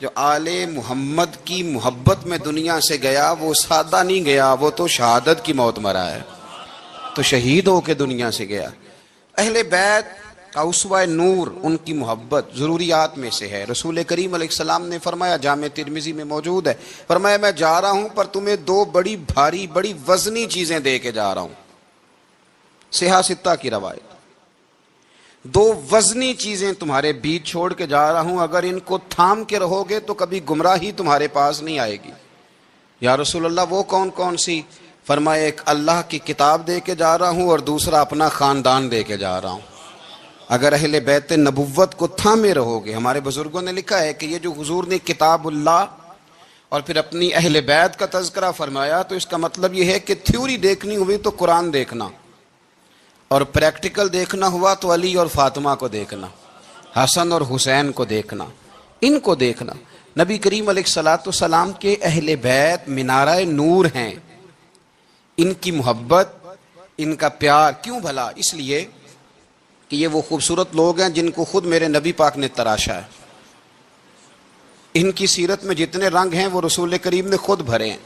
جو آل محمد کی محبت میں دنیا سے گیا وہ سادہ نہیں گیا، وہ تو شہادت کی موت مرا ہے، تو شہید ہو کے دنیا سے گیا۔ اہل بیت کا اسوہ نور ان کی محبت ضروریات میں سے ہے۔ رسول کریم علیہ السلام نے فرمایا، جامع ترمذی میں موجود ہے، فرمایا میں جا رہا ہوں پر تمہیں دو بڑی بھاری بڑی وزنی چیزیں دے کے جا رہا ہوں۔ صحیح ستہ کی روایت، دو وزنی چیزیں تمہارے بیچ چھوڑ کے جا رہا ہوں، اگر ان کو تھام کے رہو گے تو کبھی گمراہی تمہارے پاس نہیں آئے گی۔ یا رسول اللہ وہ کون کون سی؟ فرمایا ایک اللہ کی کتاب دے کے جا رہا ہوں اور دوسرا اپنا خاندان دے کے جا رہا ہوں۔ اگر اہل بیت نبوت کو تھامے رہو گے، ہمارے بزرگوں نے لکھا ہے کہ یہ جو حضور نے کتاب اللہ اور پھر اپنی اہل بیت کا تذکرہ فرمایا تو اس کا مطلب یہ ہے کہ تھیوری دیکھنی ہوئی تو قرآن دیکھنا، اور پریکٹیکل دیکھنا ہوا تو علی اور فاطمہ کو دیکھنا، حسن اور حسین کو دیکھنا، ان کو دیکھنا۔ نبی کریم علیہ الصلوۃ والسلام کے اہل بیت منارہ نور ہیں، ان کی محبت، ان کا پیار کیوں بھلا؟ اس لیے کہ یہ وہ خوبصورت لوگ ہیں جن کو خود میرے نبی پاک نے تراشا ہے۔ ان کی سیرت میں جتنے رنگ ہیں وہ رسول کریم نے خود بھرے ہیں۔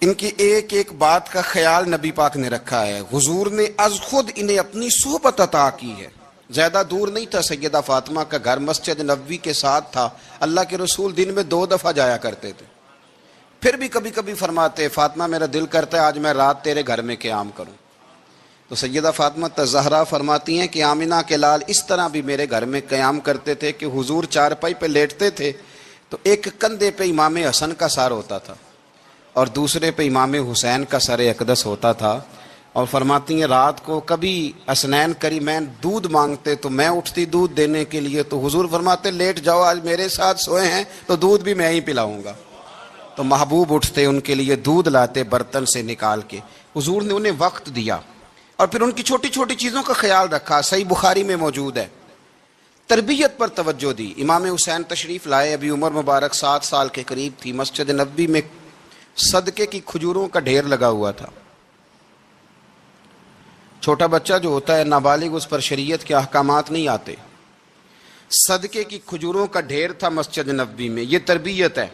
ان کی ایک ایک بات کا خیال نبی پاک نے رکھا ہے۔ حضور نے از خود انہیں اپنی صحبت عطا کی ہے۔ زیادہ دور نہیں تھا سیدہ فاطمہ کا گھر، مسجد نبوی کے ساتھ تھا۔ اللہ کے رسول دن میں 2 دفعہ جایا کرتے تھے۔ پھر بھی کبھی کبھی فرماتے، فاطمہ میرا دل کرتا ہے آج میں رات تیرے گھر میں قیام کروں۔ تو سیدہ فاطمہ الزہرا فرماتی ہیں کہ آمنہ کے لال اس طرح بھی میرے گھر میں قیام کرتے تھے کہ حضور چارپائی پہ لیٹتے تھے تو ایک کندھے پہ امام حسن کا سر ہوتا تھا اور دوسرے پہ امام حسین کا سر اقدس ہوتا تھا، اور فرماتی ہیں رات کو کبھی حسنین کریمین دودھ مانگتے تو میں اٹھتی دودھ دینے کے لیے، تو حضور فرماتے لیٹ جاؤ آج میرے ساتھ سوئے ہیں تو دودھ بھی میں ہی پلاؤں گا۔ تو محبوب اٹھتے ان کے لیے دودھ لاتے برتن سے نکال کے۔ حضور نے انہیں وقت دیا اور پھر ان کی چھوٹی چھوٹی چیزوں کا خیال رکھا۔ صحیح بخاری میں موجود ہے، تربیت پر توجہ دی۔ امام حسین تشریف لائے، ابھی عمر مبارک 7 سال کے قریب تھی۔ مسجد نبوی میں صدقے کی کھجوروں کا ڈھیر لگا ہوا تھا۔ چھوٹا بچہ جو ہوتا ہے نابالغ، اس پر شریعت کے احکامات نہیں آتے۔ صدقے کی کھجوروں کا ڈھیر تھا مسجد نبوی میں۔ یہ تربیت ہے،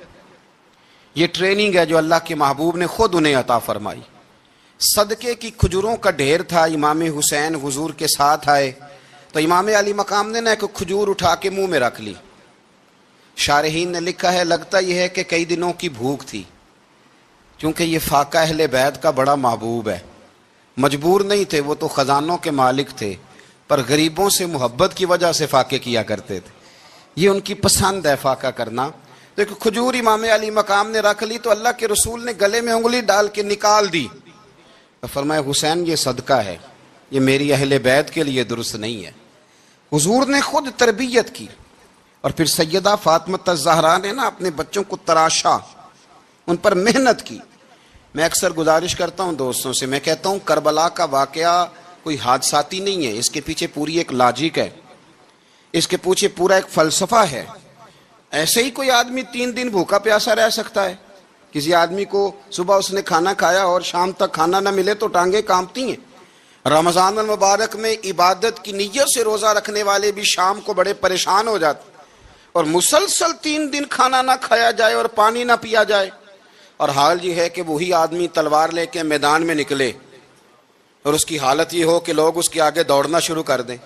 یہ ٹریننگ ہے جو اللہ کے محبوب نے خود انہیں عطا فرمائی۔ صدقے کی کھجوروں کا ڈھیر تھا۔ امام حسین حضور کے ساتھ آئے تو امام علی مقام نے ایک کھجور اٹھا کے منہ میں رکھ لی۔ شارحین نے لکھا ہے لگتا یہ ہے کہ کئی دنوں کی بھوک تھی، کیونکہ یہ فاقہ اہل بیت کا بڑا محبوب ہے۔ مجبور نہیں تھے، وہ تو خزانوں کے مالک تھے، پر غریبوں سے محبت کی وجہ سے فاقے کیا کرتے تھے۔ یہ ان کی پسند ہے فاقہ کرنا۔ تو ایک کھجور امام علی مقام نے رکھ لی تو اللہ کے رسول نے گلے میں انگلی ڈال کے نکال دی، فرمایا حسین یہ صدقہ ہے، یہ میری اہل بیت کے لیے درست نہیں ہے۔ حضور نے خود تربیت کی۔ اور پھر سیدہ فاطمہ الزہرا نے اپنے بچوں کو تراشا، ان پر محنت کی۔ میں اکثر گزارش کرتا ہوں دوستوں سے، میں کہتا ہوں کربلا کا واقعہ کوئی حادثاتی نہیں ہے، اس کے پیچھے پوری ایک لاجک ہے، اس کے پیچھے پورا ایک فلسفہ ہے۔ ایسے ہی کوئی آدمی 3 دن بھوکا پیاسا رہ سکتا ہے؟ کسی آدمی کو صبح اس نے کھانا کھایا اور شام تک کھانا نہ ملے تو ٹانگیں کانپتی ہیں۔ رمضان المبارک میں عبادت کی نیت سے روزہ رکھنے والے بھی شام کو بڑے پریشان ہو جاتے، اور مسلسل 3 دن کھانا نہ کھایا جائے اور پانی نہ پیا جائے، اور حال یہ ہے کہ وہی آدمی تلوار لے کے میدان میں نکلے اور اس کی حالت یہ ہو کہ لوگ اس کے آگے دوڑنا شروع کر دیں،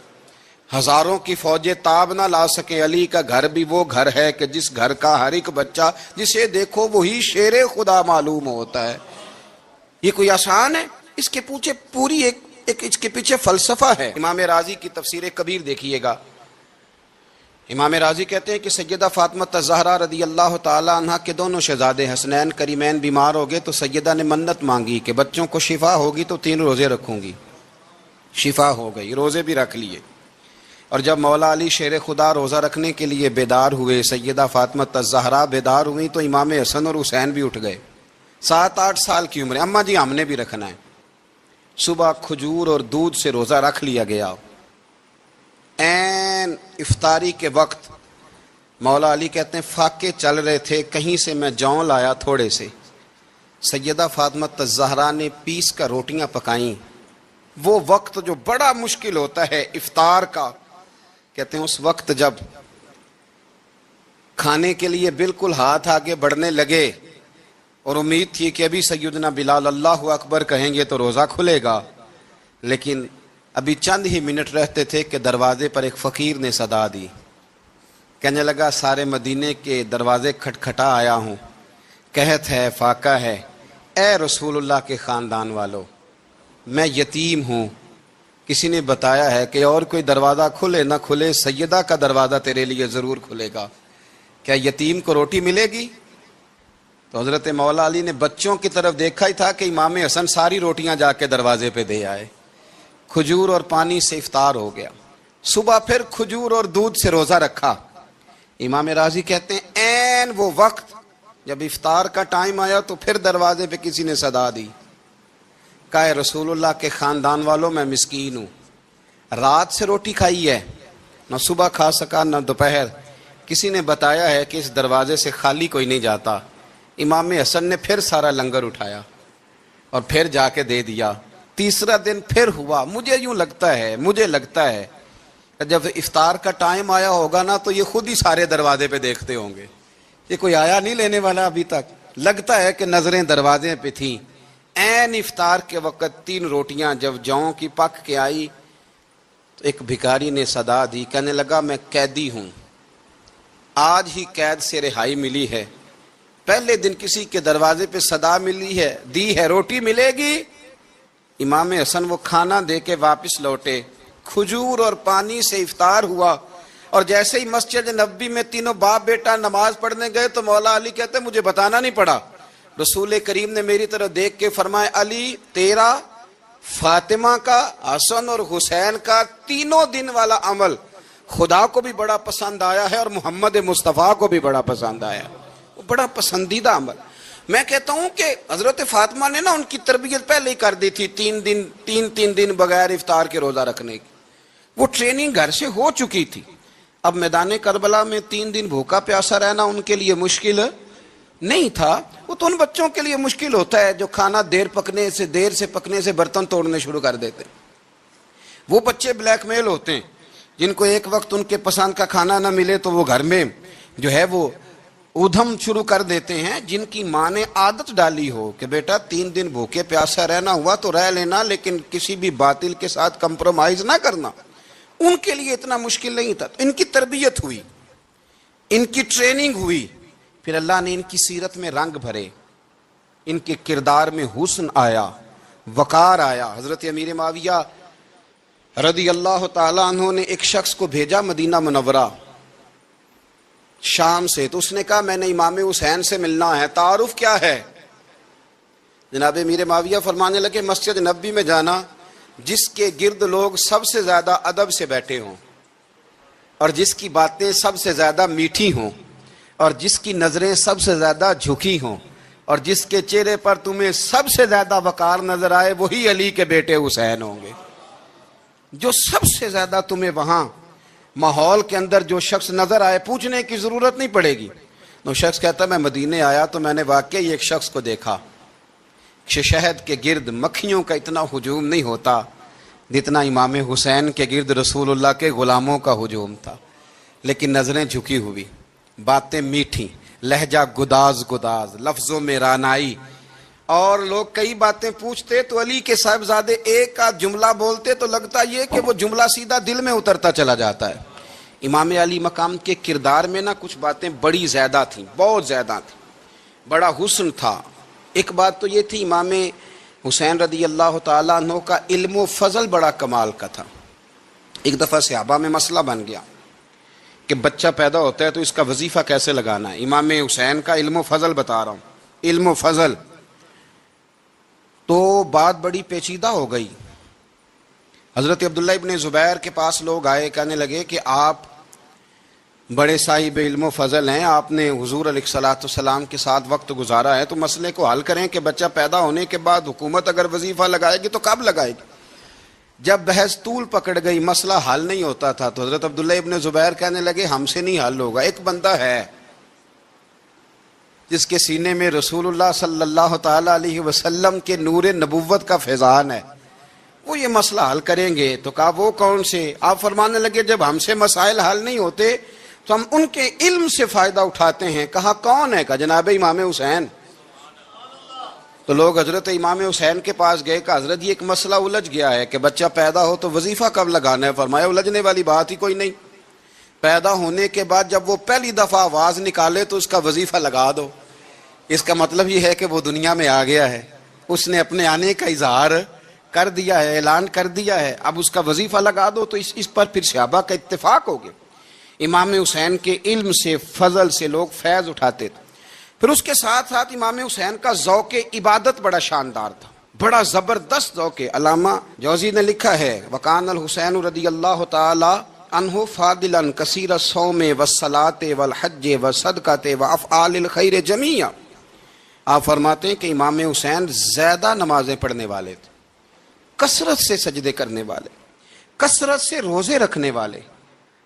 ہزاروں کی فوجیں تاب نہ لا سکیں۔ علی کا گھر بھی وہ گھر ہے کہ جس گھر کا ہر ایک بچہ جسے دیکھو وہی شیر خدا معلوم ہوتا ہے۔ یہ کوئی آسان ہے؟ اس کے پیچھے پوری ایک اس کے پیچھے فلسفہ ہے۔ امام راضی کی تفسیر کبیر دیکھیے گا، امام راضی کہتے ہیں کہ سیدہ فاطمہ الزہرا رضی اللہ تعالی عنہ کے دونوں شہزادے حسنین کریمین بیمار ہو گئے تو سیدہ نے منت مانگی کہ بچوں کو شفا ہوگی تو 3 روزے رکھوں گی۔ شفا ہو گئی، روزے بھی رکھ لیے۔ اور جب مولا علی شیر خدا روزہ رکھنے کے لیے بیدار ہوئے، سیدہ فاطمہ الزہرا بیدار ہوئی تو امام حسن اور حسین بھی اٹھ گئے، 7-8 سال کی عمر۔ اماں جی ہم نے بھی رکھنا ہے۔ صبح کھجور اور دودھ سے روزہ رکھ لیا گیا۔ عین افطاری کے وقت مولا علی کہتے ہیں فاقے چل رہے تھے، کہیں سے میں جوں لایا تھوڑے سے، سیدہ فاطمہ الزہرا نے پیس کر روٹیاں پکائیں۔ وہ وقت جو بڑا مشکل ہوتا ہے افطار کا، کہتے ہیں اس وقت جب کھانے کے لیے بالکل ہاتھ آگے بڑھنے لگے اور امید تھی کہ ابھی سیدنا بلال اللہ اکبر کہیں گے تو روزہ کھلے گا، لیکن ابھی چند ہی منٹ رہتے تھے کہ دروازے پر ایک فقیر نے صدا دی. کہنے لگا سارے مدینے کے دروازے کھٹکھٹا آیا ہوں، قحط ہے، فاقہ ہے، اے رسول اللہ کے خاندان والو، میں یتیم ہوں. کسی نے بتایا ہے کہ اور کوئی دروازہ کھلے نہ کھلے، سیدہ کا دروازہ تیرے لیے ضرور کھلے گا. کیا یتیم کو روٹی ملے گی؟ تو حضرت مولا علی نے بچوں کی طرف دیکھا ہی تھا کہ امام حسن ساری روٹیاں جا کے دروازے پہ دے آئے. کھجور اور پانی سے افطار ہو گیا. صبح پھر کھجور اور دودھ سے روزہ رکھا. امام راضی کہتے ہیں عین وہ وقت جب افطار کا ٹائم آیا تو پھر دروازے پہ کسی نے صدا دی. کہا رسول اللہ کے خاندان والوں میں مسکین ہوں، رات سے روٹی کھائی ہے، نہ صبح کھا سکا نہ دوپہر. کسی نے بتایا ہے کہ اس دروازے سے خالی کوئی نہیں جاتا. امام حسن نے پھر سارا لنگر اٹھایا اور پھر جا کے دے دیا. تیسرا دن پھر ہوا. مجھے لگتا ہے جب افطار کا ٹائم آیا ہوگا نا تو یہ خود ہی سارے دروازے پہ دیکھتے ہوں گے، یہ کوئی آیا نہیں لینے والا ابھی تک. لگتا ہے کہ نظریں دروازے پہ تھیں. عین افطار کے وقت 3 روٹیاں جب جاؤں کی پک کے آئی تو ایک بھکاری نے صدا دی. کہنے لگا میں قیدی ہوں، آج ہی قید سے رہائی ملی ہے، پہلے دن کسی کے دروازے پہ صدا دی ہے روٹی ملے گی. امام حسن وہ کھانا دے کے واپس لوٹے. کھجور اور پانی سے افطار ہوا اور جیسے ہی مسجد نبوی میں تینوں باپ بیٹا نماز پڑھنے گئے تو مولا علی کہتے مجھے بتانا نہیں پڑا. رسول کریم نے میری طرف دیکھ کے فرمایا علی تیرا، فاطمہ کا، حسن اور حسین کا 3 دن والا عمل خدا کو بھی بڑا پسند آیا ہے اور محمد مصطفیٰ کو بھی بڑا پسند آیا، وہ بڑا پسندیدہ عمل. میں کہتا ہوں کہ حضرت فاطمہ نے نا ان کی تربیت پہلے ہی کر دی تھی، 3 دن بغیر افطار کے روزہ رکھنے کی. وہ ٹریننگ گھر سے ہو چکی تھی. اب میدان کربلا میں 3 دن بھوکا پیاسا رہنا ان کے لیے مشکل نہیں تھا. وہ تو ان بچوں کے لیے مشکل ہوتا ہے جو کھانا دیر سے پکنے سے برتن توڑنے شروع کر دیتے. وہ بچے بلیک میل ہوتے ہیں جن کو ایک وقت ان کے پسند کا کھانا نہ ملے تو وہ گھر میں جو ہے وہ ادھم شروع کر دیتے ہیں. جن کی ماں نے عادت ڈالی ہو کہ بیٹا 3 دن بھوکے پیاسا رہنا ہوا تو رہ لینا لیکن کسی بھی باطل کے ساتھ کمپرومائز نہ کرنا، ان کے لیے اتنا مشکل نہیں تھا. ان کی تربیت ہوئی، ان کی ٹریننگ ہوئی، پھر اللہ نے ان کی سیرت میں رنگ بھرے، ان کے کردار میں حسن آیا، وقار آیا. حضرت امیر معاویہ رضی اللہ تعالیٰ عنہ نے ایک شخص کو بھیجا مدینہ منورہ شام سے. تو اس نے کہا میں نے امام حسین سے ملنا ہے، تعارف کیا ہے؟ جناب امیر معاویہ فرمانے لگے مسجد نبوی میں جانا جس کے گرد لوگ سب سے زیادہ ادب سے بیٹھے ہوں اور جس کی باتیں سب سے زیادہ میٹھی ہوں اور جس کی نظریں سب سے زیادہ جھکی ہوں اور جس کے چہرے پر تمہیں سب سے زیادہ وقار نظر آئے وہی علی کے بیٹے حسین ہوں گے. جو سب سے زیادہ تمہیں وہاں ماحول کے اندر جو شخص نظر آئے پوچھنے کی ضرورت نہیں پڑے گی. وہ شخص کہتا میں مدینے آیا تو میں نے واقعی ایک شخص کو دیکھا، شہد کے گرد مکھیوں کا اتنا ہجوم نہیں ہوتا جتنا امام حسین کے گرد رسول اللہ کے غلاموں کا ہجوم تھا، لیکن نظریں جھکی ہوئی، باتیں میٹھی، لہجہ گداز لفظوں میں رانائی. اور لوگ کئی باتیں پوچھتے تو علی کے صاحبزادے ایک آدھ جملہ بولتے تو لگتا یہ کہ وہ جملہ سیدھا دل میں اترتا چلا جاتا ہے. امام علی مقام کے کردار میں نا کچھ باتیں بڑی زیادہ تھیں، بہت زیادہ تھیں، بڑا حسن تھا. ایک بات تو یہ تھی امام حسین رضی اللہ تعالیٰ عنہ کا علم و فضل بڑا کمال کا تھا. ایک دفعہ صحابہ میں مسئلہ بن گیا کہ بچہ پیدا ہوتا ہے تو اس کا وظیفہ کیسے لگانا ہے. امام حسین کا علم و فضل بتا رہا ہوں، علم و فضل. تو بات بڑی پیچیدہ ہو گئی. حضرت عبداللہ ابن زبیر کے پاس لوگ آئے، کہنے لگے کہ آپ بڑے صاحب علم و فضل ہیں، آپ نے حضور علیہ الصلوۃ والسلام کے ساتھ وقت گزارا ہے، تو مسئلے کو حل کریں کہ بچہ پیدا ہونے کے بعد حکومت اگر وظیفہ لگائے گی تو کب لگائے گی. جب بحث طول پکڑ گئی، مسئلہ حل نہیں ہوتا تھا، تو حضرت عبداللہ ابن زبیر کہنے لگے ہم سے نہیں حل ہوگا. ایک بندہ ہے جس کے سینے میں رسول اللہ صلی اللہ تعالی علیہ وسلم کے نور نبوت کا فیضان ہے، وہ یہ مسئلہ حل کریں گے. تو کہا وہ کون سے؟ آپ فرمانے لگے جب ہم سے مسائل حل نہیں ہوتے تو ہم ان کے علم سے فائدہ اٹھاتے ہیں. کہا کون ہے؟ کہا جناب امام حسین. تو لوگ حضرت امام حسین کے پاس گئے کہ حضرت یہ ایک مسئلہ الجھ گیا ہے کہ بچہ پیدا ہو تو وظیفہ کب لگانا ہے؟ فرمایا الجھنے والی بات ہی کوئی نہیں. پیدا ہونے کے بعد جب وہ پہلی دفعہ آواز نکالے تو اس کا وظیفہ لگا دو. اس کا مطلب یہ ہے کہ وہ دنیا میں آ گیا ہے, اس نے اپنے آنے کا اظہار کر دیا ہے, اعلان کر دیا ہے, اب اس کا وظیفہ لگا دو. تو اس پر پھر صحابہ کا اتفاق ہو گیا. امام حسین کے علم سے, فضل سے لوگ فیض اٹھاتے تھے. پھر اس کے ساتھ ساتھ امام حسین کا ذوق عبادت بڑا شاندار تھا, بڑا زبردست ذوق. علامہ جوزی نے لکھا ہے وکان الحسین رضی اللہ تعالی عنہ فاضلا کثیر الصوم والصلاۃ والحج والصدقۃ وافعال الخیر جمیعا. آپ فرماتے ہیں کہ امام حسین زیادہ نمازیں پڑھنے والے تھے, کثرت سے سجدے کرنے والے, کثرت سے روزے رکھنے والے,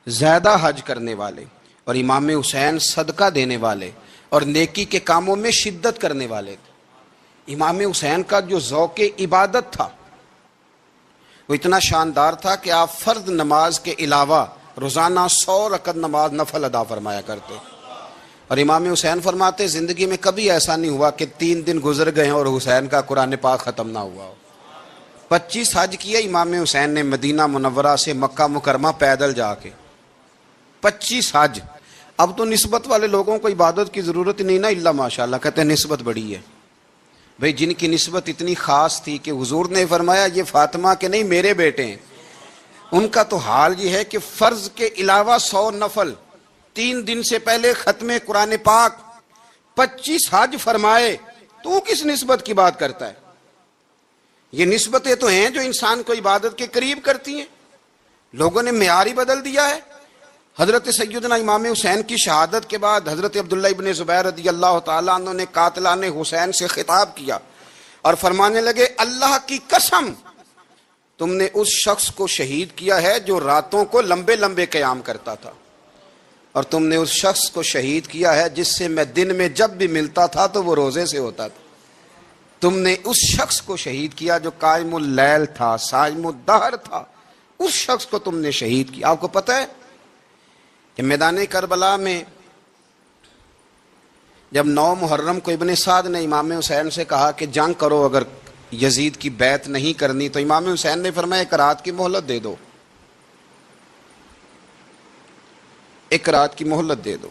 زیادہ حج کرنے والے, اور امام حسین صدقہ دینے والے اور نیکی کے کاموں میں شدت کرنے والے تھے. امام حسین کا جو ذوق عبادت تھا وہ اتنا شاندار تھا کہ آپ فرض نماز کے علاوہ روزانہ 100 رکعت نماز نفل ادا فرمایا کرتے. اور امام حسین فرماتے زندگی میں کبھی ایسا نہیں ہوا کہ 3 دن گزر گئے اور حسین کا قرآن پاک ختم نہ ہوا ہو. 25 حج کیے امام حسین نے مدینہ منورہ سے مکہ مکرمہ پیدل جا کے, 25 حج. اب تو نسبت والے لوگوں کو عبادت کی ضرورت نہیں نا, اللہ ماشاءاللہ کہتے ہیں نسبت بڑی ہے. بھئی جن کی نسبت اتنی خاص تھی کہ حضور نے فرمایا یہ فاطمہ کے نہیں میرے بیٹے ہیں, ان کا تو حال یہ ہے کہ فرض کے علاوہ 100 نفل, 3 دن سے پہلے ختم قرآن پاک, 25 حج فرمائے. تو کس نسبت کی بات کرتا ہے؟ یہ نسبتیں تو ہیں جو انسان کو عبادت کے قریب کرتی ہیں. لوگوں نے معیار ہی بدل دیا ہے. حضرت سیدنا امام حسین کی شہادت کے بعد حضرت عبداللہ ابن زبیر رضی اللہ تعالیٰ عنہ نے قاتلان حسین سے خطاب کیا اور فرمانے لگے اللہ کی قسم تم نے اس شخص کو شہید کیا ہے جو راتوں کو لمبے لمبے قیام کرتا تھا, اور تم نے اس شخص کو شہید کیا ہے جس سے میں دن میں جب بھی ملتا تھا تو وہ روزے سے ہوتا تھا. تم نے اس شخص کو شہید کیا جو قائم اللیل تھا, صائم الدہر تھا, اس شخص کو تم نے شہید کیا. آپ کو پتہ ہے کہ میدان کربلا میں جب 9 محرم کو ابن سعد نے امام حسین سے کہا کہ جنگ کرو اگر یزید کی بیعت نہیں کرنی, تو امام حسین نے فرمایا 1 رات کی مہلت دے دو, 1 رات کی مہلت دے دو.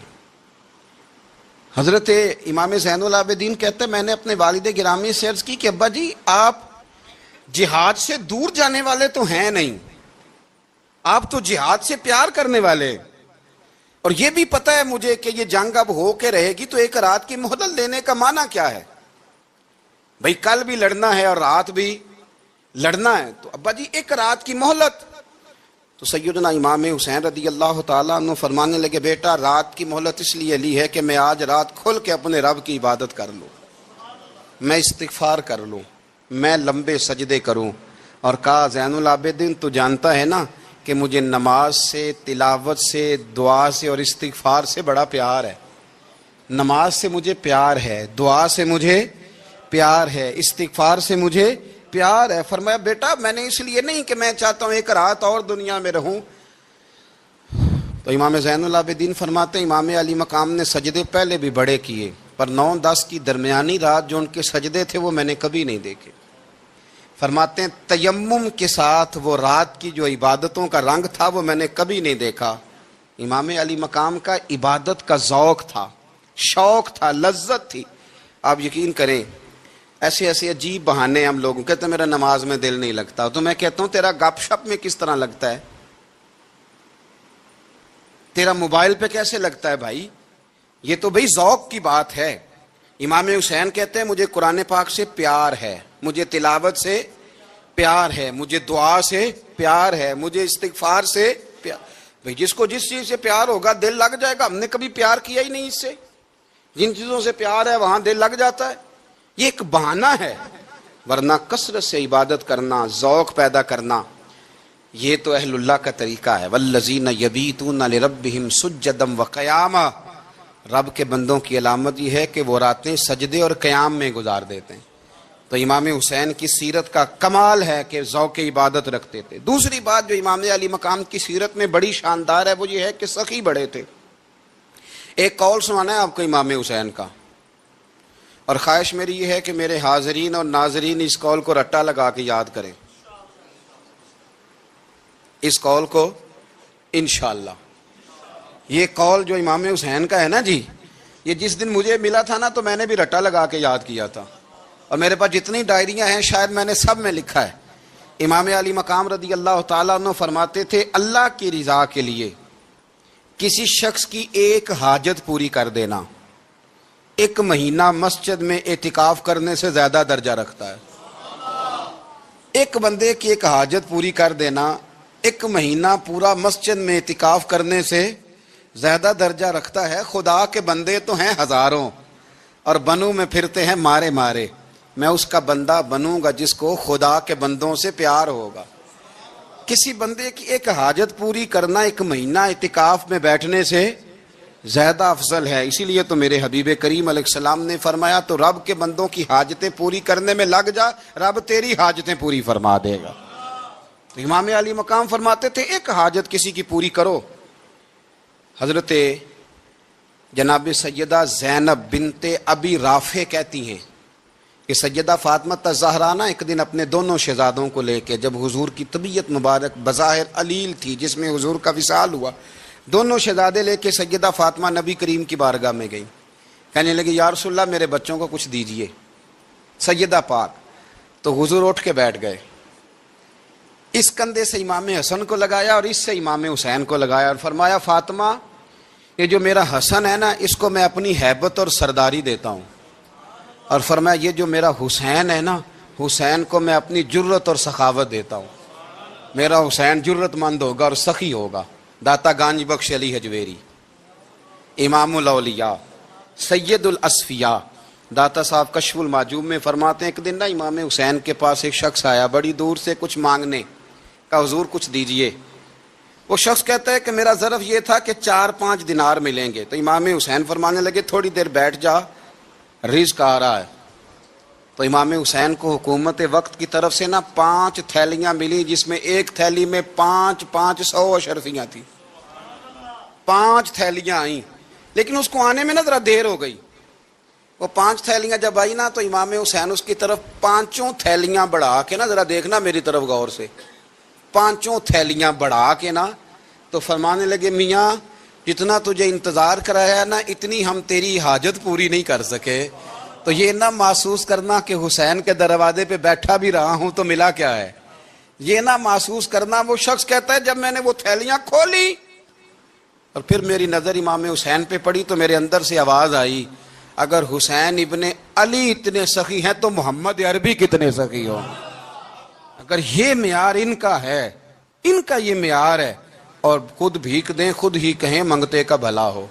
حضرت امام زین العابدین کہتے ہیں میں نے اپنے والد گرامی سے عرض کی کہ ابا جی آپ جہاد سے دور جانے والے تو ہیں نہیں, آپ تو جہاد سے پیار کرنے والے, اور یہ بھی پتہ ہے مجھے کہ یہ جنگ اب ہو کے رہے گی, تو 1 رات کی مہلت لینے کا معنی کیا ہے؟ بھئی کل بھی لڑنا ہے اور رات بھی لڑنا ہے, تو ابا جی 1 رات کی مہلت. تو سیدنا امام حسین رضی اللہ تعالیٰ عنہ فرمانے لگے بیٹا رات کی مہلت اس لیے لی ہے کہ میں آج رات کھل کے اپنے رب کی عبادت کر لوں, میں استغفار کر لوں, میں لمبے سجدے کروں. اور کہا زین العابدین تو جانتا ہے نا کہ مجھے نماز سے, تلاوت سے, دعا سے اور استغفار سے بڑا پیار ہے. نماز سے مجھے پیار ہے, دعا سے مجھے پیار ہے, استغفار سے مجھے پیار ہے. فرمایا بیٹا میں نے اس لیے نہیں کہ میں چاہتا ہوں 1 رات اور دنیا میں رہوں. تو امام زین العابدین فرماتے ہیں امام علی مقام نے سجدے پہلے بھی بڑے کیے, پر 9-10 کی درمیانی رات جو ان کے سجدے تھے وہ میں نے کبھی نہیں دیکھے. فرماتے ہیں تیمم کے ساتھ وہ رات کی جو عبادتوں کا رنگ تھا وہ میں نے کبھی نہیں دیکھا. امام علی مقام کا عبادت کا ذوق تھا, شوق تھا, لذت تھی. آپ یقین کریں ایسے ایسے عجیب بہانے ہم لوگوں کہتے ہیں میرا نماز میں دل نہیں لگتا, تو میں کہتا ہوں تیرا گپ شپ میں کس طرح لگتا ہے, تیرا موبائل پہ کیسے لگتا ہے بھائی؟ یہ تو بھائی ذوق کی بات ہے. امام حسین کہتے ہیں مجھے قرآن پاک سے پیار ہے, مجھے تلاوت سے پیار ہے, مجھے دعا سے پیار ہے, مجھے استغفار سے پیار. بھائی جس کو جس چیز سے پیار ہوگا دل لگ جائے گا. ہم نے کبھی پیار کیا ہی نہیں اس سے, جن چیزوں سے پیار ہے وہاں دل لگ جاتا ہے. یہ ایک بہانہ ہے, ورنہ کثرت سے عبادت کرنا, ذوق پیدا کرنا, یہ تو اہل اللہ کا طریقہ ہے. والذین یبیتون لربہم سجدا وقیاما, رب کے بندوں کی علامت یہ ہے کہ وہ راتیں سجدے اور قیام میں گزار دیتے ہیں. تو امام حسین کی سیرت کا کمال ہے کہ ذوق عبادت رکھتے تھے. دوسری بات جو امام علی مقام کی سیرت میں بڑی شاندار ہے وہ یہ ہے کہ سخی بڑے تھے. ایک قول سنانا ہے آپ کو امام حسین کا، اور خواہش میری یہ ہے کہ میرے حاضرین اور ناظرین اس قول کو رٹا لگا کے یاد کریں، اس قول کو انشاءاللہ۔ یہ قول جو امام حسین کا ہے نا جی، یہ جس دن مجھے ملا تھا نا تو میں نے بھی رٹا لگا کے یاد کیا تھا، اور میرے پاس جتنی ڈائریاں ہیں شاید میں نے سب میں لکھا ہے۔ امام علی مقام رضی اللہ تعالیٰ عنہ فرماتے تھے اللہ کی رضا کے لیے کسی شخص کی ایک حاجت پوری کر دینا 1 مہینہ مسجد میں اعتکاف کرنے سے زیادہ درجہ رکھتا ہے۔ ایک بندے کی ایک حاجت پوری کر دینا 1 مہینہ پورا مسجد میں اعتکاف کرنے سے زیادہ درجہ رکھتا ہے۔ خدا کے بندے تو ہیں ہزاروں اور بنوں میں پھرتے ہیں مارے مارے، میں اس کا بندہ بنوں گا جس کو خدا کے بندوں سے پیار ہوگا۔ کسی بندے کی ایک حاجت پوری کرنا 1 مہینہ اعتکاف میں بیٹھنے سے زیادہ افضل ہے۔ اسی لیے تو میرے حبیب کریم علیہ السلام نے فرمایا تو رب کے بندوں کی حاجتیں پوری کرنے میں لگ جا، رب تیری حاجتیں پوری فرما دے گا۔ تو امام علی مقام فرماتے تھے ایک حاجت کسی کی پوری کرو۔ حضرت جناب سیدہ زینب بنت ابی رافع کہتی ہیں کہ سیدہ فاطمہ الزہرا نا ایک دن اپنے دونوں شہزادوں کو لے کے، جب حضور کی طبیعت مبارک بظاہر علیل تھی جس میں حضور کا وصال ہوا، دونوں شہزادے لے کے سیدہ فاطمہ نبی کریم کی بارگاہ میں گئیں، کہنے لگی یا رسول اللہ میرے بچوں کو کچھ دیجئے سیدہ پاک۔ تو حضور اٹھ کے بیٹھ گئے، اس کندھے سے امام حسن کو لگایا اور اس سے امام حسین کو لگایا، اور فرمایا فاطمہ یہ جو میرا حسن ہے نا اس کو میں اپنی ہیبت اور سرداری دیتا ہوں، اور فرمایا یہ جو میرا حسین ہے نا حسین کو میں اپنی جرت اور سخاوت دیتا ہوں، میرا حسین جرت مند ہوگا اور سخی ہوگا۔ داتا گانج بخش علی حجویری، امام الاولیاء سید الاصفیاء، داتا صاحب کشف المعجوب میں فرماتے ہیں ایک دن نا امام حسین کے پاس ایک شخص آیا بڑی دور سے کچھ مانگنے کا، حضور کچھ دیجئے۔ وہ شخص کہتا ہے کہ میرا ظرف یہ تھا کہ 4-5 دینار ملیں گے۔ تو امام حسین فرمانے لگے تھوڑی دیر بیٹھ جا، رزق آ رہا ہے۔ تو امام حسین کو حکومت وقت کی طرف سے نا 5 تھیلیاں ملی، جس میں ایک تھیلی میں 500 اشرفیاں تھیں۔ 5 تھیلیاں آئیں، لیکن اس کو آنے میں نا ذرا دیر ہو گئی۔ وہ 5 تھیلیاں جب آئی نا تو امام حسین اس کی طرف 5 تھیلیاں بڑھا کے نا، ذرا دیکھنا میری طرف غور سے، 5 تھیلیاں بڑھا کے نا تو فرمانے لگے میاں جتنا تجھے انتظار کرایا نا اتنی ہم تیری حاجت پوری نہیں کر سکے۔ تو یہ نہ محسوس کرنا کہ حسین کے دروازے پہ بیٹھا بھی رہا ہوں تو ملا کیا ہے، یہ نہ محسوس کرنا۔ وہ شخص کہتا ہے جب میں نے وہ تھیلیاں کھولی اور پھر میری نظر امام حسین پہ پڑی تو میرے اندر سے آواز آئی اگر حسین ابن علی اتنے سخی ہیں تو محمد عربی کتنے سخی ہوں۔ اگر یہ معیار ان کا ہے، ان کا یہ معیار ہے، اور خود بھیک دیں خود ہی کہیں منگتے کا بھلا ہو،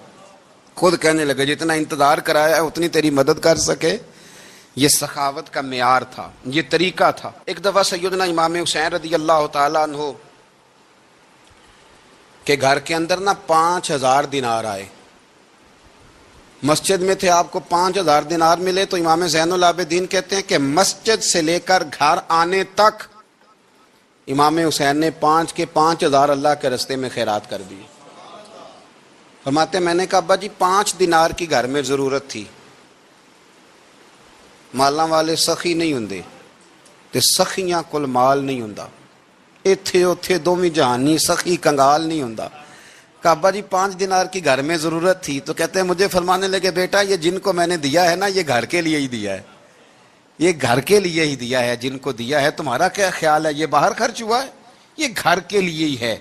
خود کہنے لگے جتنا انتظار کرایا ہے اتنی تیری مدد کر سکے۔ یہ سخاوت کا معیار تھا، یہ طریقہ تھا۔ ایک دفعہ سیدنا امام حسین رضی اللہ تعالیٰ عنہ کے گھر کے اندر نا 5000 دینار آئے، مسجد میں تھے، آپ کو 5000 دینار ملے تو امام زین العابدین کہتے ہیں کہ مسجد سے لے کر گھر آنے تک امام حسین نے 5 کے 5000 اللہ کے رستے میں خیرات کر دی۔ فرماتے میں نے کہا ابا جی 5 دینار کی گھر میں ضرورت تھی، مالاں والے سخی نہیں ہوندے تے سخیاں کل مال نہیں ہوندا، ایتھے اوتھے دوویں جہانی سخی کنگال نہیں ہوندا۔ کہا ابا جی 5 دینار کی گھر میں ضرورت تھی، تو کہتے ہیں مجھے فرمانے لگے بیٹا یہ جن کو میں نے دیا ہے نا یہ گھر کے لیے ہی دیا ہے، یہ گھر کے لیے ہی دیا ہے، جن کو دیا ہے تمہارا کیا خیال ہے یہ باہر خرچ ہوا ہے، یہ گھر کے لیے ہی ہے۔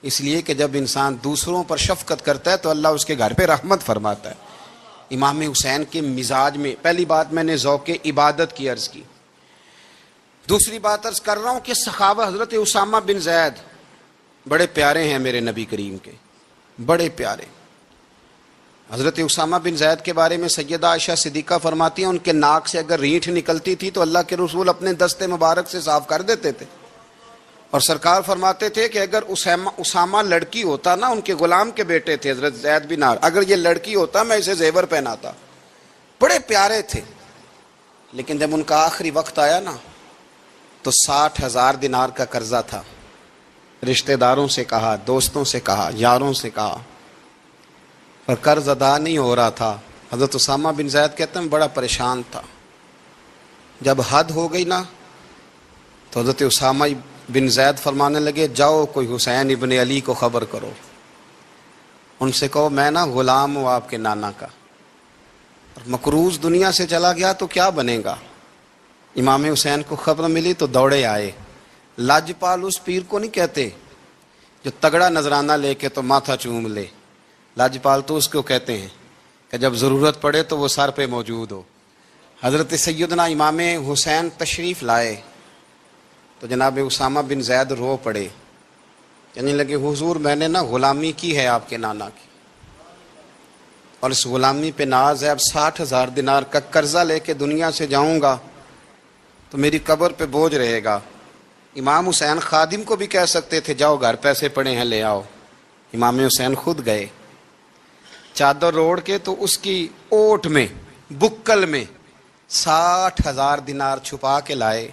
اس لیے کہ جب انسان دوسروں پر شفقت کرتا ہے تو اللہ اس کے گھر پہ رحمت فرماتا ہے۔ امام حسین کے مزاج میں پہلی بات میں نے ذوق عبادت کی عرض کی، دوسری بات عرض کر رہا ہوں کہ سخاوت۔ حضرت اسامہ بن زید بڑے پیارے ہیں میرے نبی کریم کے، بڑے پیارے۔ حضرت اسامہ بن زید کے بارے میں سیدہ عائشہ صدیقہ فرماتی ہیں ان کے ناک سے اگر رینٹھ نکلتی تھی تو اللہ کے رسول اپنے دستے مبارک سے صاف کر دیتے تھے، اور سرکار فرماتے تھے کہ اگر اسامہ لڑکی ہوتا نا، ان کے غلام کے بیٹے تھے حضرت زید بن عار، اگر یہ لڑکی ہوتا میں اسے زیور پہناتا۔ بڑے پیارے تھے، لیکن جب ان کا آخری وقت آیا نا تو 60,000 دینار کا قرضہ تھا۔ رشتہ داروں سے کہا، دوستوں سے کہا، یاروں سے کہا، اور قرض ادا نہیں ہو رہا تھا. حضرت اسامہ بن زید کہتے ہیں بڑا پریشان تھا. جب حد ہو گئی نا تو حضرت اسامہ بن زید فرمانے لگے جاؤ کوئی حسین ابن علی کو خبر کرو، ان سے کہو میں نا غلام ہوں آپ کے نانا کا، اور مقروض دنیا سے چلا گیا تو کیا بنے گا. امام حسین کو خبر ملی تو دوڑے آئے. لاجپال اس پیر کو نہیں کہتے جو تگڑا نذرانہ لے کے تو ماتھا چوم لے. لاجپال تو اس کو کہتے ہیں کہ جب ضرورت پڑے تو وہ سر پہ موجود ہو. حضرت سیدنا امام حسین تشریف لائے تو جناب اسامہ بن زید رو پڑے. کہنے لگے حضور میں نے نا غلامی کی ہے آپ کے نانا کی، اور اس غلامی پہ ناز ہے. اب 60,000 دینار کا قرضہ لے کے دنیا سے جاؤں گا تو میری قبر پہ بوجھ رہے گا. امام حسین خادم کو بھی کہہ سکتے تھے جاؤ گھر پیسے پڑے ہیں لے آؤ. امام حسین خود گئے، چادر اوڑھ کے تو اس کی اوٹ میں بکل میں 60,000 دینار چھپا کے لائے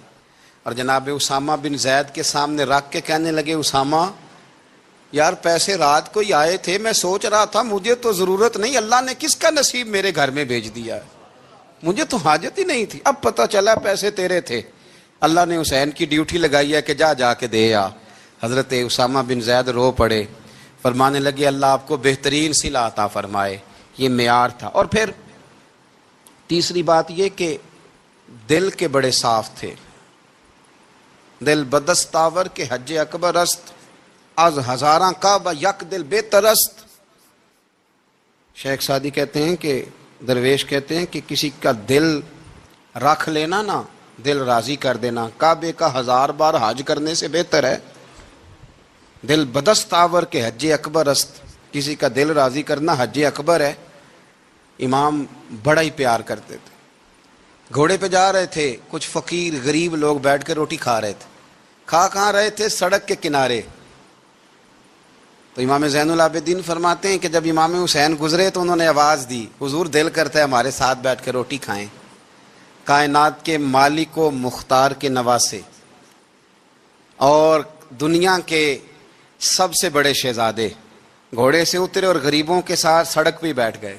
اور جناب اسامہ بن زید کے سامنے رکھ کے کہنے لگے اسامہ یار پیسے رات کو ہی آئے تھے، میں سوچ رہا تھا مجھے تو ضرورت نہیں، اللہ نے کس کا نصیب میرے گھر میں بھیج دیا ہے، مجھے تو حاجت ہی نہیں تھی، اب پتہ چلا پیسے تیرے تھے، اللہ نے حسین کی ڈیوٹی لگائی ہے کہ جا کے دے آ. حضرت اسامہ بن زید رو پڑے، فرمانے لگے اللہ آپ کو بہترین صلہ عطا فرمائے. یہ معیار تھا. اور پھر تیسری بات یہ کہ دل کے بڑے صاف تھے. دل بدستاور کے حج اکبر است، از ہزاراں کعبہ یک دل بہتر است. شیخ سعدی کہتے ہیں کہ درویش کہتے ہیں کہ کسی کا دل رکھ لینا نا، دل راضی کر دینا کعبے کا 1000 بار حج کرنے سے بہتر ہے. دل بدستاور کے حج اکبر است، کسی کا دل راضی کرنا حج اکبر ہے. امام بڑا ہی پیار کرتے تھے. گھوڑے پہ جا رہے تھے، کچھ فقیر غریب لوگ بیٹھ کے روٹی کھا رہے تھے. کہاں رہے تھے؟ سڑک کے کنارے. تو امام زین العابدین فرماتے ہیں کہ جب امام حسین گزرے تو انہوں نے آواز دی حضور دل کرتا ہے ہمارے ساتھ بیٹھ کے روٹی کھائیں. کائنات کے مالک و مختار کے نواسے اور دنیا کے سب سے بڑے شہزادے گھوڑے سے اترے اور غریبوں کے ساتھ سڑک پہ بیٹھ گئے،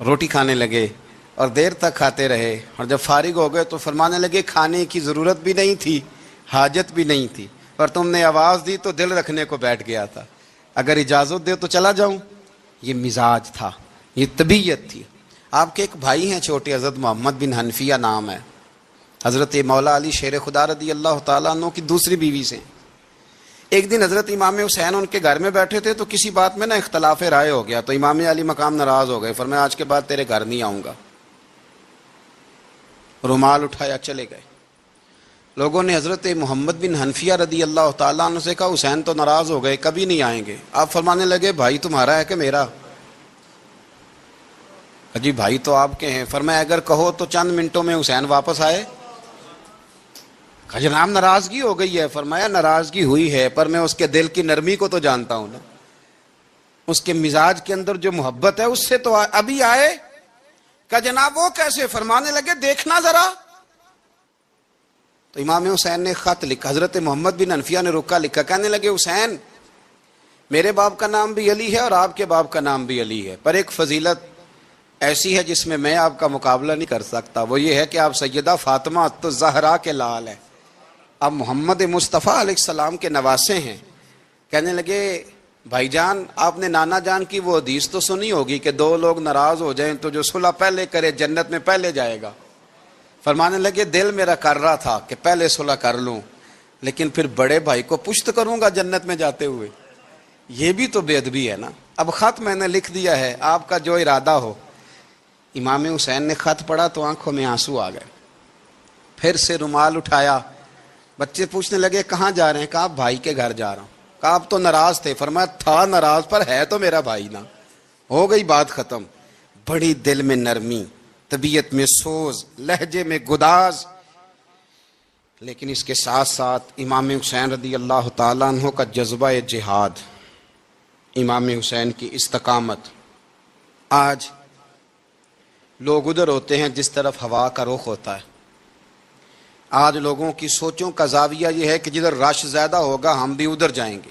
روٹی کھانے لگے اور دیر تک کھاتے رہے. اور جب فارغ ہو گئے تو فرمانے لگے کھانے کی ضرورت بھی نہیں تھی، حاجت بھی نہیں تھی، اور تم نے آواز دی تو دل رکھنے کو بیٹھ گیا تھا، اگر اجازت دے تو چلا جاؤں. یہ مزاج تھا، یہ طبیعت تھی. آپ کے ایک بھائی ہیں چھوٹے، حضرت محمد بن حنفیہ نام ہے، حضرت مولا علی شیر خدا رضی اللہ تعالیٰ عنہ کی دوسری بیوی سے. ایک دن حضرت امام حسین ان کے گھر میں بیٹھے تھے تو کسی بات میں نا اختلاف رائے ہو گیا، تو امام علی مقام ناراض ہو گئے، فرمایا آج کے بعد تیرے گھر نہیں آؤں گا. رومال اٹھایا چلے گئے. لوگوں نے حضرت محمد بن حنفیہ رضی اللہ تعالیٰ عنہ سے کہا حسین تو ناراض ہو گئے، کبھی نہیں آئیں گے. آپ فرمانے لگے بھائی تمہارا ہے کہ میرا؟ جی بھائی تو آپ کے ہیں. فرمایا اگر کہو تو چند منٹوں میں حسین واپس آئے. جناب ناراضگی ہو گئی ہے. فرمایا ناراضگی ہوئی ہے پر میں اس کے دل کی نرمی کو تو جانتا ہوں نا، اس کے مزاج کے اندر جو محبت ہے اس سے تو ابھی آئے. کہ جناب وہ کیسے؟ فرمانے لگے دیکھنا ذرا. تو امام حسین نے خط لکھا، حضرت محمد بن حنفیہ نے رکا لکھا، کہنے لگے حسین میرے باپ کا نام بھی علی ہے اور آپ کے باپ کا نام بھی علی ہے، پر ایک فضیلت ایسی ہے جس میں میں آپ کا مقابلہ نہیں کر سکتا، وہ یہ ہے کہ آپ سیدہ فاطمہ الزہرا کے لال ہیں، آپ محمد مصطفیٰ علیہ السلام کے نواسے ہیں. کہنے لگے بھائی جان آپ نے نانا جان کی وہ حدیث تو سنی ہوگی کہ دو لوگ ناراض ہو جائیں تو جو صلح پہلے کرے جنت میں پہلے جائے گا. فرمانے لگے دل میرا کر رہا تھا کہ پہلے صلح کر لوں، لیکن پھر بڑے بھائی کو پشت کروں گا جنت میں جاتے ہوئے، یہ بھی تو بے ادبی ہے نا. اب خط میں نے لکھ دیا ہے، آپ کا جو ارادہ ہو. امام حسین نے خط پڑھا تو آنکھوں میں آنسو آ گئے. پھر سے رومال اٹھایا. بچے پوچھنے لگے کہاں جا رہے ہیں؟ کہا بھائی کے گھر جا رہا ہوں. کہا آپ تو ناراض تھے. فرمایا تھا ناراض پر ہے تو میرا بھائی نا. ہو گئی بات ختم. بڑی دل میں نرمی، طبیعت میں سوز، لہجے میں گداز. لیکن اس کے ساتھ ساتھ امام حسین رضی اللہ تعالیٰ عنہ کا جذبہ جہاد، امام حسین کی استقامت. آج لوگ ادھر ہوتے ہیں جس طرف ہوا کا رخ ہوتا ہے. آج لوگوں کی سوچوں کا زاویہ یہ ہے کہ جدھر رش زیادہ ہوگا ہم بھی ادھر جائیں گے،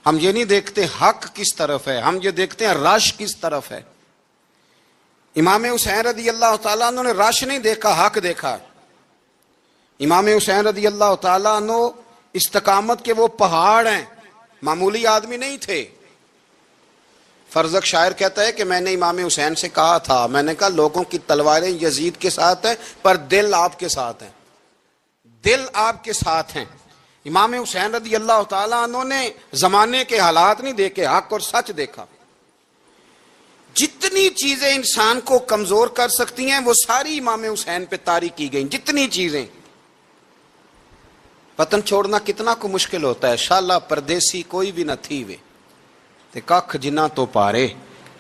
ہم یہ نہیں دیکھتے حق کس طرف ہے، ہم یہ دیکھتے ہیں رش کس طرف ہے۔ امام حسین رضی اللہ تعالیٰ عنہ نے رش نہیں دیکھا، حق دیکھا۔ امام حسین رضی اللہ تعالیٰ عنہ استقامت کے وہ پہاڑ ہیں، معمولی آدمی نہیں تھے۔ فرزق شاعر کہتا ہے کہ میں نے امام حسین سے کہا تھا، میں نے کہا لوگوں کی تلواریں یزید کے ساتھ ہیں پر دل آپ کے ساتھ ہیں، دل آپ کے ساتھ ہیں۔ امام حسین رضی اللہ تعالیٰ عنہ نے زمانے کے حالات نہیں دیکھے، حق اور سچ دیکھا۔ جتنی چیزیں انسان کو کمزور کر سکتی ہیں وہ ساری امام حسین پہ طاری کی گئیں، جتنی چیزیں۔ وطن چھوڑنا کتنا کو مشکل ہوتا ہے، شالا پردیسی کوئی بھی نہ تھی وے تے ککھ جنہ تو پارے۔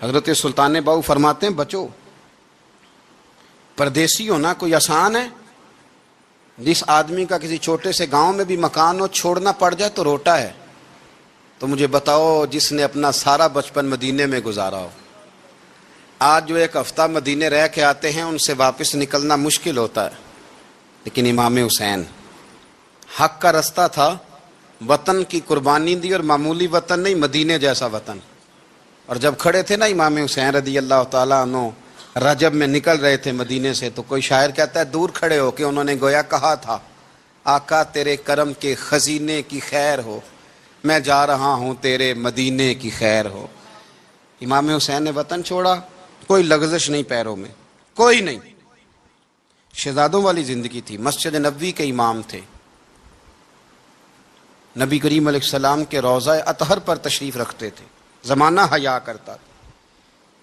حضرت سلطان باؤ فرماتے ہیں بچو، پردیسی ہونا کوئی آسان ہے؟ جس آدمی کا کسی چھوٹے سے گاؤں میں بھی مکان ہو، چھوڑنا پڑ جائے تو روٹا ہے۔ تو مجھے بتاؤ جس نے اپنا سارا بچپن مدینے میں گزارا ہو، آج جو ایک ہفتہ مدینے رہ کے آتے ہیں ان سے واپس نکلنا مشکل ہوتا ہے۔ لیکن امام حسین حق کا رستہ تھا، وطن کی قربانی دی، اور معمولی وطن نہیں، مدینے جیسا وطن۔ اور جب کھڑے تھے نا امام حسین رضی اللہ تعالیٰ عنہ رجب میں نکل رہے تھے مدینے سے، تو کوئی شاعر کہتا ہے دور کھڑے ہو کے انہوں نے گویا کہا تھا، آقا تیرے کرم کے خزینے کی خیر ہو، میں جا رہا ہوں تیرے مدینے کی خیر ہو۔ امام حسین نے وطن چھوڑا، کوئی لغزش نہیں پیروں میں، کوئی نہیں۔ شہزادوں والی زندگی تھی، مسجد نبوی کے امام تھے، نبی کریم علیہ السلام کے روضہ اطہر پر تشریف رکھتے تھے، زمانہ حیا کرتا تھا،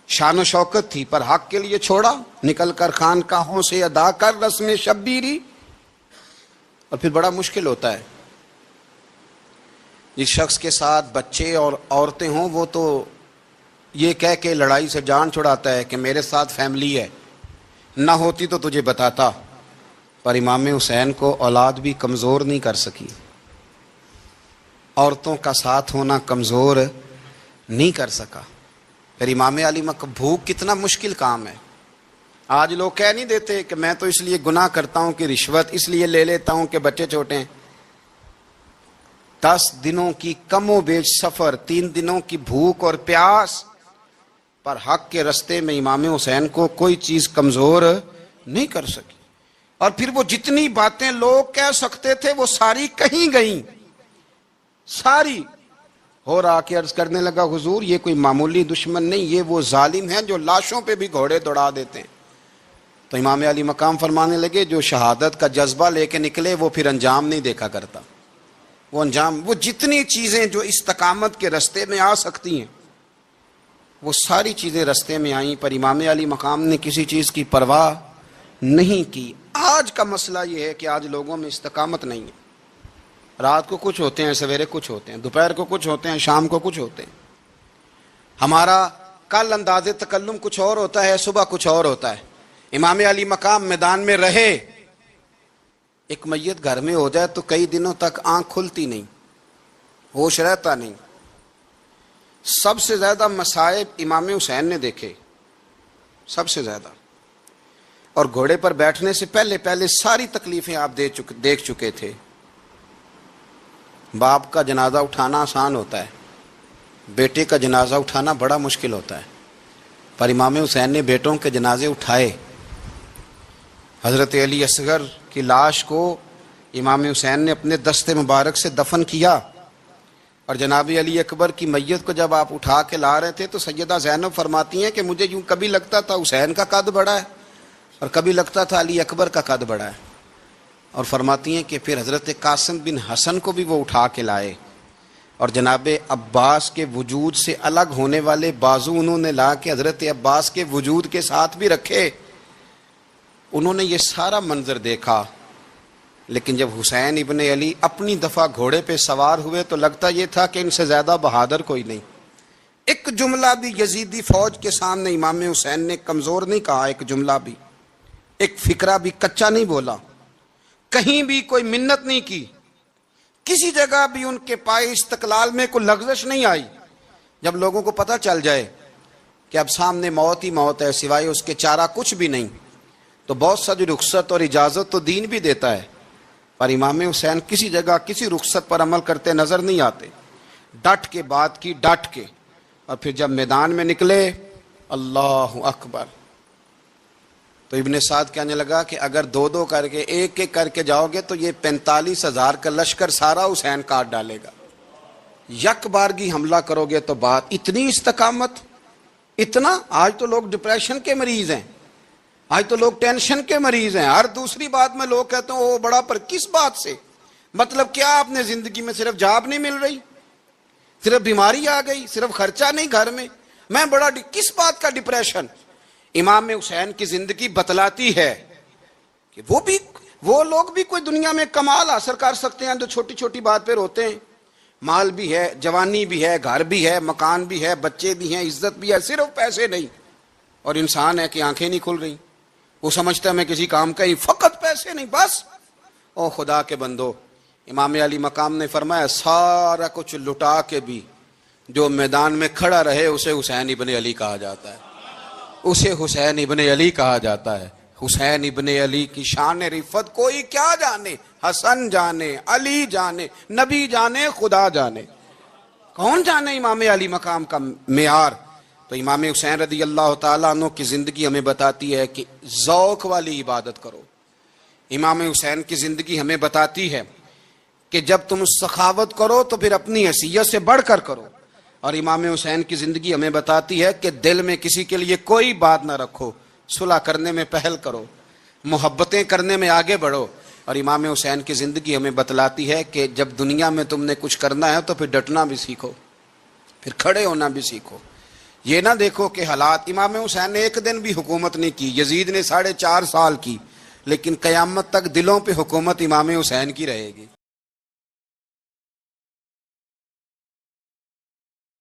شان و شوکت تھی، پر حق کے لیے چھوڑا، نکل کر خانقاہوں سے ادا کر رسم شبیری۔ اور پھر بڑا مشکل ہوتا ہے، جس شخص کے ساتھ بچے اور عورتیں ہوں وہ تو یہ کہہ کے لڑائی سے جان چھڑاتا ہے کہ میرے ساتھ فیملی ہے، نہ ہوتی تو تجھے بتاتا۔ پر امام حسین کو اولاد بھی کمزور نہیں کر سکی، عورتوں کا ساتھ ہونا کمزور نہیں کر سکا۔ پھر امام علی بھوک کتنا مشکل کام ہے۔ آج لوگ کہہ نہیں دیتے کہ میں تو اس لیے گناہ کرتا ہوں کہ رشوت اس لیے لے لیتا ہوں کہ بچے چھوٹے ہیں۔ 10 دنوں کی کم و بیش سفر، 3 دنوں کی بھوک اور پیاس، پر حق کے رستے میں امام حسین کو کوئی چیز کمزور نہیں کر سکی۔ اور پھر وہ جتنی باتیں لوگ کہہ سکتے تھے وہ ساری کہیں گئیں، ساری۔ اور آ کے عرض کرنے لگا حضور یہ کوئی معمولی دشمن نہیں، یہ وہ ظالم ہیں جو لاشوں پہ بھی گھوڑے دوڑا دیتے ہیں۔ تو امام علی مقام فرمانے لگے جو شہادت کا جذبہ لے کے نکلے وہ پھر انجام نہیں دیکھا کرتا۔ وہ انجام، وہ جتنی چیزیں جو استقامت کے رستے میں آ سکتی ہیں وہ ساری چیزیں رستے میں آئیں، پر امام علی مقام نے کسی چیز کی پرواہ نہیں کی۔ آج کا مسئلہ یہ ہے کہ آج لوگوں میں استقامت نہیں ہے۔ رات کو کچھ ہوتے ہیں، سویرے کچھ ہوتے ہیں، دوپہر کو کچھ ہوتے ہیں، شام کو کچھ ہوتے ہیں۔ ہمارا کل انداز تکلم کچھ اور ہوتا ہے، صبح کچھ اور ہوتا ہے۔ امام علی مقام میدان میں رہے، ایک میت گھر میں ہو جائے تو کئی دنوں تک آنکھ کھلتی نہیں، ہوش رہتا نہیں۔ سب سے زیادہ مصائب امام حسین نے دیکھے، سب سے زیادہ۔ اور گھوڑے پر بیٹھنے سے پہلے پہلے ساری تکلیفیں آپ دیکھ چکے تھے۔ باپ کا جنازہ اٹھانا آسان ہوتا ہے، بیٹے کا جنازہ اٹھانا بڑا مشکل ہوتا ہے، پر امام حسین نے بیٹوں کے جنازے اٹھائے۔ حضرت علی اصغر کی لاش کو امام حسین نے اپنے دست مبارک سے دفن کیا، اور جناب علی اکبر کی میت کو جب آپ اٹھا کے لا رہے تھے تو سیدہ زینب فرماتی ہیں کہ مجھے یوں کبھی لگتا تھا حسین کا قد بڑا ہے اور کبھی لگتا تھا علی اکبر کا قد بڑا ہے۔ اور فرماتی ہیں کہ پھر حضرت قاسم بن حسن کو بھی وہ اٹھا کے لائے، اور جناب عباس کے وجود سے الگ ہونے والے بازو انہوں نے لا کے حضرت عباس کے وجود کے ساتھ بھی رکھے۔ انہوں نے یہ سارا منظر دیکھا، لیکن جب حسین ابن علی اپنی دفعہ گھوڑے پہ سوار ہوئے تو لگتا یہ تھا کہ ان سے زیادہ بہادر کوئی نہیں۔ ایک جملہ بھی یزیدی فوج کے سامنے امام حسین نے کمزور نہیں کہا، ایک جملہ بھی، ایک فکرہ بھی کچا نہیں بولا، کہیں بھی کوئی منت نہیں کی، کسی جگہ بھی ان کے پائے استقلال میں کوئی لغزش نہیں آئی۔ جب لوگوں کو پتہ چل جائے کہ اب سامنے موت ہی موت ہے، سوائے اس کے چارہ کچھ بھی نہیں، تو بہت سا جو رخصت اور اجازت تو دین بھی دیتا ہے، پر امام حسین کسی جگہ کسی رخصت پر عمل کرتے نظر نہیں آتے۔ ڈٹ کے بات کی، ڈٹ کے، اور پھر جب میدان میں نکلے اللہ اکبر، تو ابن سعد کہنے لگا کہ اگر دو دو کر کے ایک ایک کر کے جاؤ گے تو یہ 45,000 کا لشکر سارا حسین کاٹ ڈالے گا، یک بارگی حملہ کرو گے تو بات۔ اتنی استقامت، اتنا۔ آج تو لوگ ڈپریشن کے مریض ہیں، آج تو لوگ ٹینشن کے مریض ہیں، ہر دوسری بات میں لوگ کہتے ہیں وہ بڑا، پر کس بات سے؟ مطلب کیا آپ نے زندگی میں صرف جاب نہیں مل رہی، صرف بیماری آ گئی، صرف خرچہ نہیں گھر میں بڑا کس بات کا ڈپریشن؟ امام حسین کی زندگی بتلاتی ہے کہ وہ لوگ بھی کوئی دنیا میں کمال حاصل کر سکتے ہیں جو چھوٹی چھوٹی بات پہ روتے ہیں۔ مال بھی ہے، جوانی بھی ہے، گھر بھی ہے، مکان بھی ہے، بچے بھی ہیں، عزت بھی ہے، صرف پیسے نہیں۔ اور انسان ہے کہ آنکھیں نہیں کھل رہی، وہ سمجھتا ہے میں کسی کام کا ہی، فقط پیسے نہیں بس۔ او خدا کے بندو، امام علی مقام نے فرمایا سارا کچھ لٹا کے بھی جو میدان میں کھڑا رہے اسے حسین ابن علی کہا جاتا ہے، اسے حسین ابن علی کہا جاتا ہے۔ حسین ابن علی کی شان رفت کوئی کیا جانے، حسن جانے، علی جانے، نبی جانے، خدا جانے، کون جانے امام علی مقام کا معیار۔ تو امام حسین رضی اللہ تعالیٰ عنہ کی زندگی ہمیں بتاتی ہے کہ ذوق والی عبادت کرو۔ امام حسین کی زندگی ہمیں بتاتی ہے کہ جب تم سخاوت کرو تو پھر اپنی حیثیت سے بڑھ کر کرو۔ اور امام حسین کی زندگی ہمیں بتاتی ہے کہ دل میں کسی کے لیے کوئی بات نہ رکھو، صلح کرنے میں پہل کرو، محبتیں کرنے میں آگے بڑھو۔ اور امام حسین کی زندگی ہمیں بتلاتی ہے کہ جب دنیا میں تم نے کچھ کرنا ہے تو پھر ڈٹنا بھی سیکھو، پھر کھڑے ہونا بھی سیکھو۔ یہ نہ دیکھو کہ حالات، امام حسین نے ایک دن بھی حکومت نہیں کی، یزید نے 4.5 سال کی، لیکن قیامت تک دلوں پہ حکومت امام حسین کی رہے گی۔